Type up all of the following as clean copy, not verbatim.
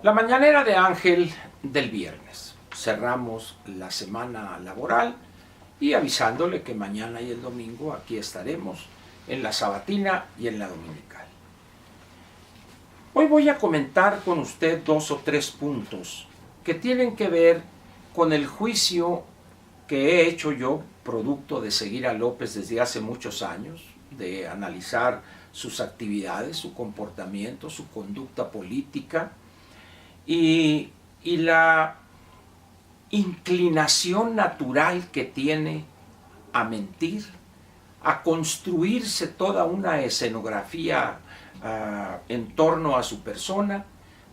La mañanera de Ángel del viernes. Cerramos la semana laboral y avisándole que mañana y el domingo aquí estaremos en la sabatina y en la dominical. Hoy voy a comentar con usted 2 o 3 puntos que tienen que ver con el juicio que he hecho yo, producto de seguir a López desde hace muchos años, de analizar sus actividades, su comportamiento, su conducta política y la inclinación natural que tiene a mentir, a construirse toda una escenografía en torno a su persona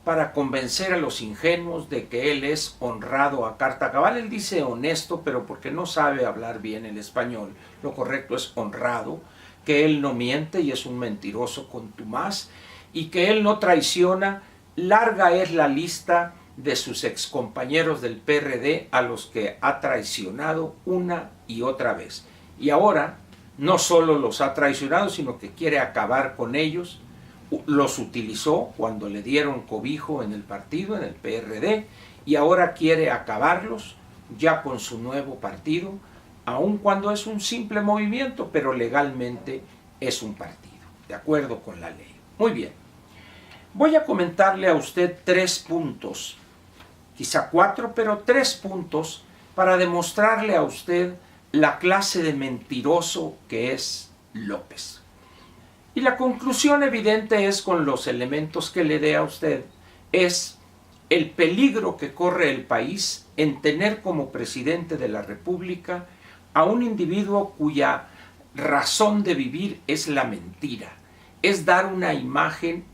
para convencer a los ingenuos de que él es honrado a carta cabal. Él dice honesto, pero porque no sabe hablar bien el español, lo correcto es honrado, que él no miente y es un mentiroso contumaz, y que él no traiciona. Larga es la lista de sus excompañeros del PRD a los que ha traicionado una y otra vez. Y ahora no solo los ha traicionado, sino que quiere acabar con ellos. Los utilizó cuando le dieron cobijo en el partido, en el PRD, y ahora quiere acabarlos ya con su nuevo partido, aun cuando es un simple movimiento, pero legalmente es un partido, de acuerdo con la ley. Muy bien. Voy a comentarle a usted 3 puntos, quizá 4, pero 3 puntos para demostrarle a usted la clase de mentiroso que es López. Y la conclusión evidente es, con los elementos que le dé a usted, es el peligro que corre el país en tener como presidente de la República a un individuo cuya razón de vivir es la mentira, es dar una imagen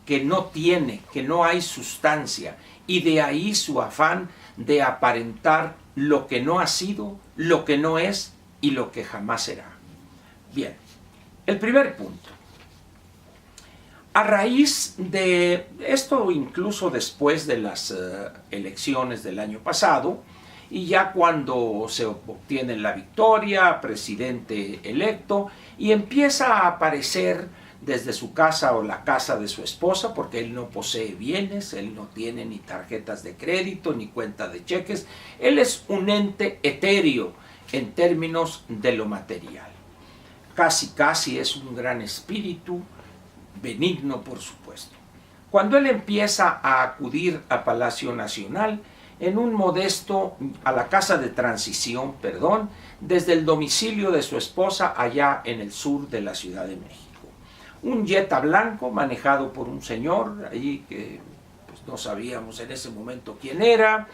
que no tiene, que no hay sustancia, y de ahí su afán de aparentar lo que no ha sido, lo que no es y lo que jamás será. Bien, el primer punto. A raíz de esto, incluso después de las elecciones del año pasado, y ya cuando se obtiene la victoria, presidente electo, y empieza a aparecer desde su casa o la casa de su esposa, porque él no posee bienes, él no tiene ni tarjetas de crédito, ni cuenta de cheques, él es un ente etéreo en términos de lo material. Casi es un gran espíritu, benigno por supuesto. Cuando él empieza a acudir a Palacio Nacional, en un modesto, a la casa de transición, perdón, desde el domicilio de su esposa allá en el sur de la Ciudad de México. Un Jetta blanco manejado por un señor ahí que pues, no sabíamos en ese momento quién era,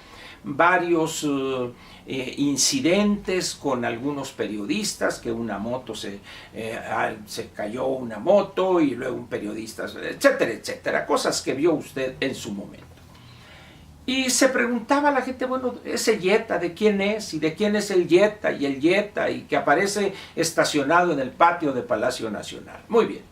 varios incidentes con algunos periodistas, que una moto se cayó una moto y luego un periodista, etcétera, etcétera, cosas que vio usted en su momento. Y se preguntaba a la gente, bueno, ese Jetta, ¿de quién es? ¿Y de quién es el Jetta? Y el Jetta, y que aparece estacionado en el patio de Palacio Nacional. Muy bien.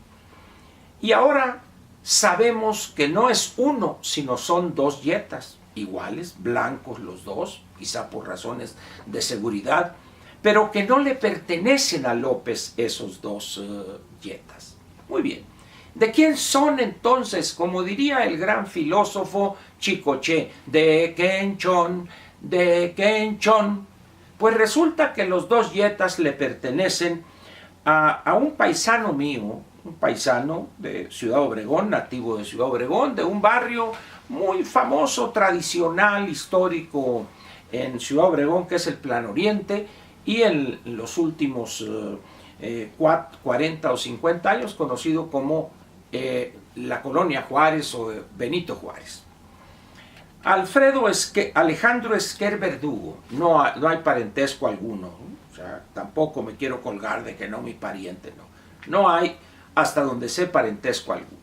Y ahora sabemos que no es uno, sino son 2 Jettas, iguales, blancos los dos, quizá por razones de seguridad, pero que no le pertenecen a López esos 2 Jettas. Muy bien. ¿De quién son entonces? Como diría el gran filósofo Chicoche, ¿de quién son? ¿De quién son? Pues resulta que los 2 Jettas le pertenecen a un paisano mío, un paisano de Ciudad Obregón, nativo de Ciudad Obregón, de un barrio muy famoso, tradicional, histórico en Ciudad Obregón, que es el Plan Oriente, y en los últimos 40 o 50 años conocido como la Colonia Juárez o Benito Juárez. Alejandro Esquer Verdugo, no hay parentesco alguno, o sea, tampoco me quiero colgar de que no, mi pariente, no hay hasta donde sé parentesco alguno.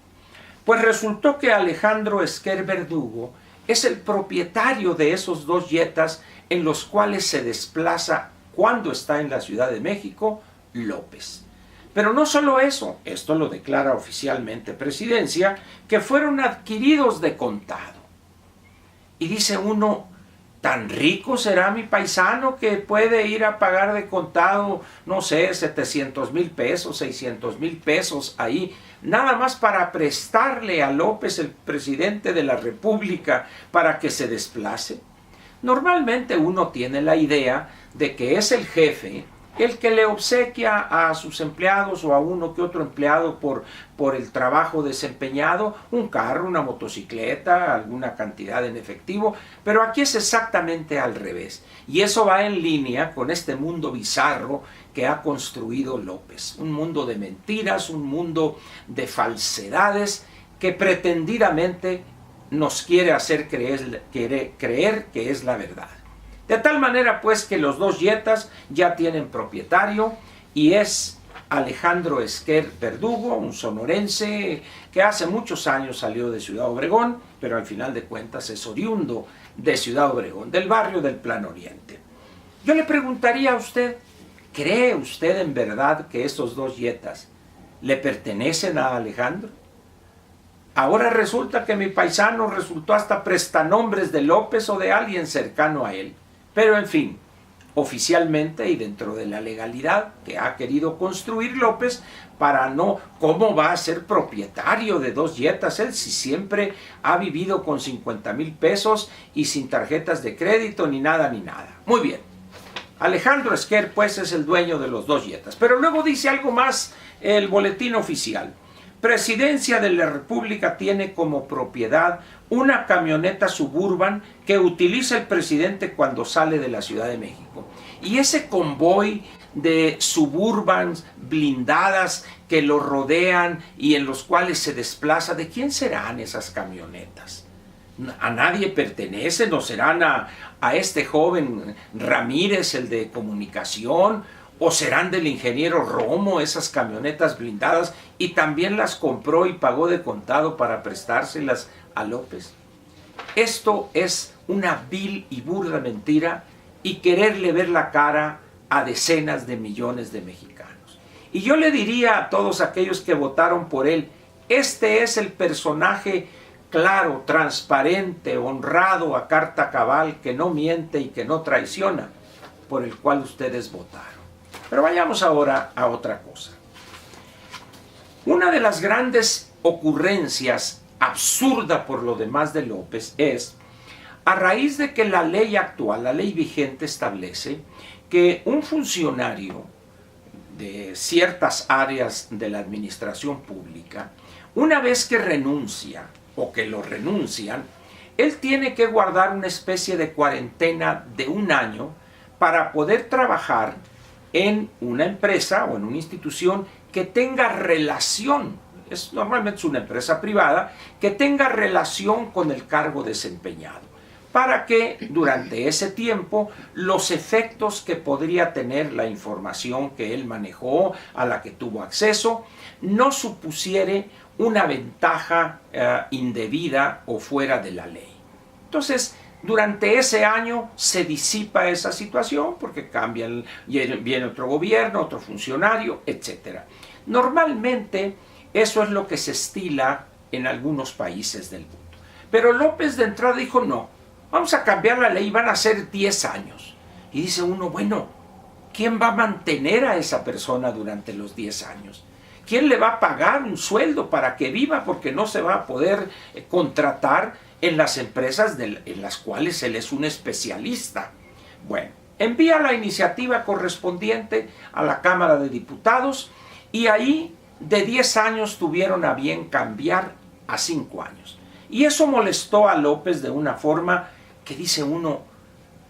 Pues resultó que Alejandro Esquer Verdugo es el propietario de esos 2 Jettas en los cuales se desplaza cuando está en la Ciudad de México López. Pero no solo eso, esto lo declara oficialmente Presidencia, que fueron adquiridos de contado. Y dice uno, ¿Tan rico será mi paisano que puede ir a pagar de contado, no sé, 700,000 pesos, 600,000 pesos ahí, nada más para prestarle a López, el presidente de la República, para que se desplace? Normalmente uno tiene la idea de que es el jefe el que le obsequia a sus empleados o a uno que otro empleado por el trabajo desempeñado un carro, una motocicleta, alguna cantidad en efectivo, pero aquí es exactamente al revés. Y eso va en línea con este mundo bizarro que ha construido López. Un mundo de mentiras, un mundo de falsedades que pretendidamente nos quiere hacer creer que es la verdad. De tal manera pues que los dos yetas ya tienen propietario y es Alejandro Esquer Verdugo, un sonorense que hace muchos años salió de Ciudad Obregón, pero al final de cuentas es oriundo de Ciudad Obregón, del barrio del Plan Oriente. Yo le preguntaría a usted, ¿cree usted en verdad que estos dos yetas le pertenecen a Alejandro? Ahora resulta que mi paisano resultó hasta prestanombres de López o de alguien cercano a él. Pero en fin, oficialmente y dentro de la legalidad que ha querido construir López, para no, ¿cómo va a ser propietario de dos yetas él si siempre ha vivido con 50,000 pesos y sin tarjetas de crédito ni nada ni nada? Muy bien, Alejandro Esquer pues es el dueño de los dos yetas, pero luego dice algo más el boletín oficial. Presidencia de la República tiene como propiedad una camioneta Suburban que utiliza el presidente cuando sale de la Ciudad de México. Y ese convoy de Suburbans blindadas que lo rodean y en los cuales se desplaza, ¿de quién serán esas camionetas? A nadie pertenecen, o serán a este joven Ramírez, el de comunicación, o serán del ingeniero Romo, esas camionetas blindadas, y también las compró y pagó de contado para prestárselas a López. Esto es una vil y burda mentira y quererle ver la cara a decenas de millones de mexicanos. Y yo le diría a todos aquellos que votaron por él, este es el personaje claro, transparente, honrado a carta cabal, que no miente y que no traiciona, por el cual ustedes votaron. Pero vayamos ahora a otra cosa. Una de las grandes ocurrencias, absurda por lo demás de López, es a raíz de que la ley actual, la ley vigente, establece que un funcionario de ciertas áreas de la administración pública, una vez que renuncia o que lo renuncian, él tiene que guardar una especie de cuarentena de 1 año para poder trabajar en una empresa o en una institución que tenga relación, normalmente es una empresa privada, que tenga relación con el cargo desempeñado, para que durante ese tiempo los efectos que podría tener la información que él manejó, a la que tuvo acceso, no supusiere una ventaja indebida o fuera de la ley. Entonces, durante ese año se disipa esa situación porque viene otro gobierno, otro funcionario, etc. Normalmente eso es lo que se estila en algunos países del mundo. Pero López de entrada dijo no, vamos a cambiar la ley, van a ser 10 años. Y dice uno, bueno, ¿quién va a mantener a esa persona durante los 10 años? ¿Quién le va a pagar un sueldo para que viva? Porque no se va a poder contratar en las empresas en las cuales él es un especialista. Bueno, envía la iniciativa correspondiente a la Cámara de Diputados y ahí de 10 años tuvieron a bien cambiar a 5 años. Y eso molestó a López de una forma que dice uno,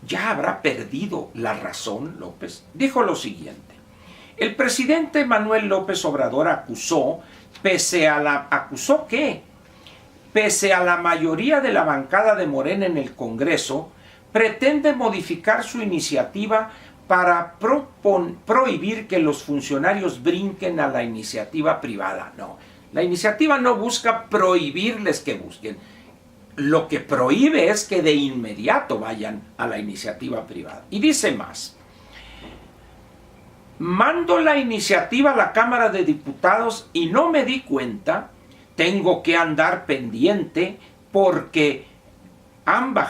¿ya habrá perdido la razón López? Dijo lo siguiente: el presidente Manuel López Obrador acusó, ¿acusó qué? Pese a la mayoría de la bancada de Morena en el Congreso, pretende modificar su iniciativa para prohibir que los funcionarios brinquen a la iniciativa privada. No, la iniciativa no busca prohibirles que busquen. Lo que prohíbe es que de inmediato vayan a la iniciativa privada. Y dice más: mando la iniciativa a la Cámara de Diputados y no me di cuenta. Tengo que andar pendiente porque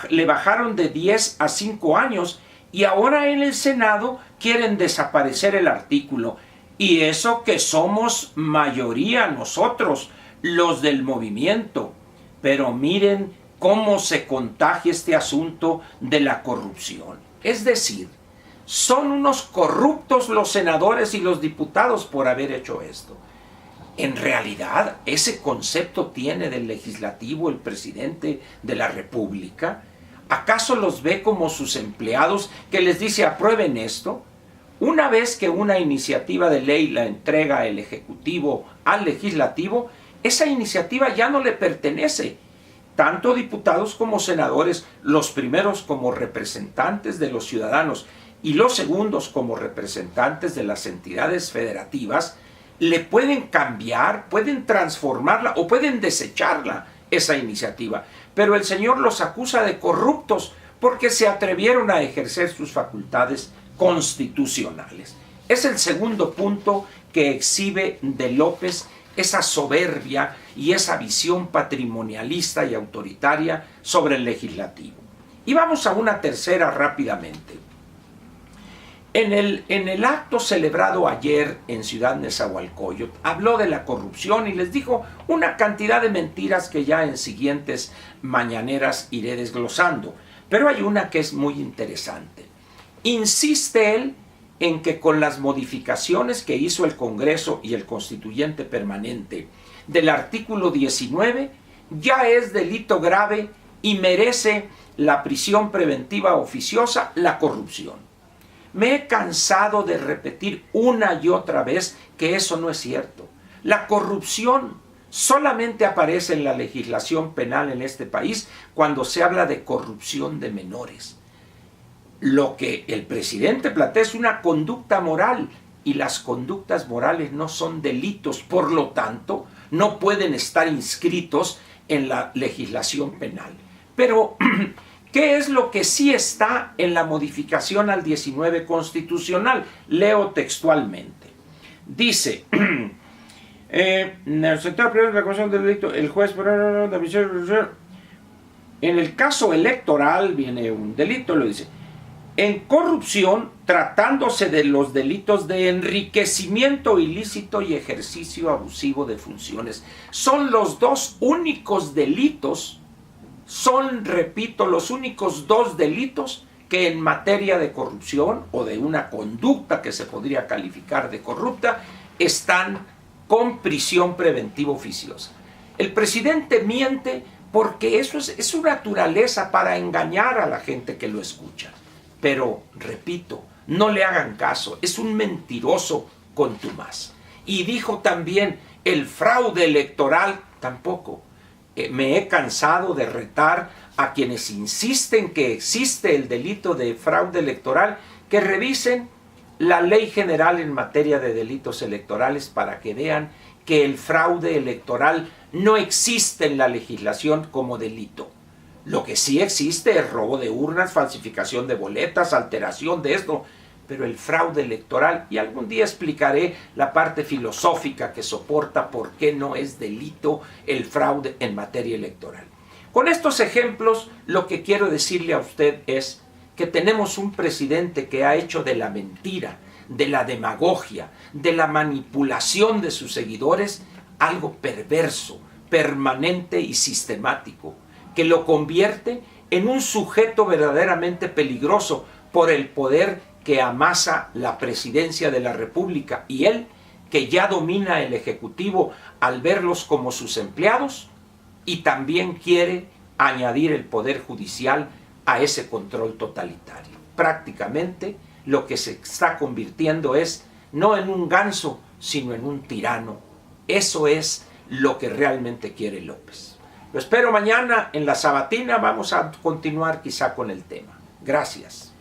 le bajaron de 10 a 5 años y ahora en el Senado quieren desaparecer el artículo. Y eso que somos mayoría nosotros, los del movimiento. Pero miren cómo se contagia este asunto de la corrupción. Es decir, son unos corruptos los senadores y los diputados por haber hecho esto. En realidad, ese concepto tiene del legislativo el presidente de la República. ¿Acaso los ve como sus empleados que les dice aprueben esto? Una vez que una iniciativa de ley la entrega el Ejecutivo al Legislativo, esa iniciativa ya no le pertenece. Tanto diputados como senadores, los primeros como representantes de los ciudadanos y los segundos como representantes de las entidades federativas, le pueden cambiar, pueden transformarla o pueden desecharla, esa iniciativa. Pero el señor los acusa de corruptos porque se atrevieron a ejercer sus facultades constitucionales. Es el segundo punto que exhibe de López esa soberbia y esa visión patrimonialista y autoritaria sobre el legislativo. Y vamos a una tercera rápidamente. En el acto celebrado ayer en Ciudad Nezahualcóyotl, habló de la corrupción y les dijo una cantidad de mentiras que ya en siguientes mañaneras iré desglosando. Pero hay una que es muy interesante. Insiste él en que con las modificaciones que hizo el Congreso y el Constituyente Permanente del artículo 19, ya es delito grave y merece la prisión preventiva oficiosa la corrupción. Me he cansado de repetir una y otra vez que eso no es cierto. La corrupción solamente aparece en la legislación penal en este país cuando se habla de corrupción de menores. Lo que el presidente plantea es una conducta moral y las conductas morales no son delitos, por lo tanto, no pueden estar inscritos en la legislación penal. Pero, ¿qué es lo que sí está en la modificación al 19 constitucional? Leo textualmente. Dice, en el sector privado de la comisión del delito, el juez, en el caso electoral, viene un delito, lo dice, en corrupción, tratándose de los delitos de enriquecimiento ilícito y ejercicio abusivo de funciones. Son los dos únicos delitos, repito, los únicos dos delitos que en materia de corrupción o de una conducta que se podría calificar de corrupta, están con prisión preventiva oficiosa. El presidente miente porque eso es su naturaleza para engañar a la gente que lo escucha. Pero, repito, no le hagan caso, es un mentiroso contumaz. Y dijo también, el fraude electoral tampoco. Me he cansado de retar a quienes insisten que existe el delito de fraude electoral, que revisen la Ley General en materia de delitos electorales para que vean que el fraude electoral no existe en la legislación como delito. Lo que sí existe es robo de urnas, falsificación de boletas, alteración de esto, pero el fraude electoral, y algún día explicaré la parte filosófica que soporta por qué no es delito el fraude en materia electoral. Con estos ejemplos, lo que quiero decirle a usted es que tenemos un presidente que ha hecho de la mentira, de la demagogia, de la manipulación de sus seguidores, algo perverso, permanente y sistemático, que lo convierte en un sujeto verdaderamente peligroso por el poder que amasa la presidencia de la República y él, que ya domina el Ejecutivo al verlos como sus empleados, y también quiere añadir el Poder Judicial a ese control totalitario. Prácticamente lo que se está convirtiendo es no en un ganso, sino en un tirano. Eso es lo que realmente quiere López. Lo espero mañana en la sabatina, vamos a continuar quizá con el tema. Gracias.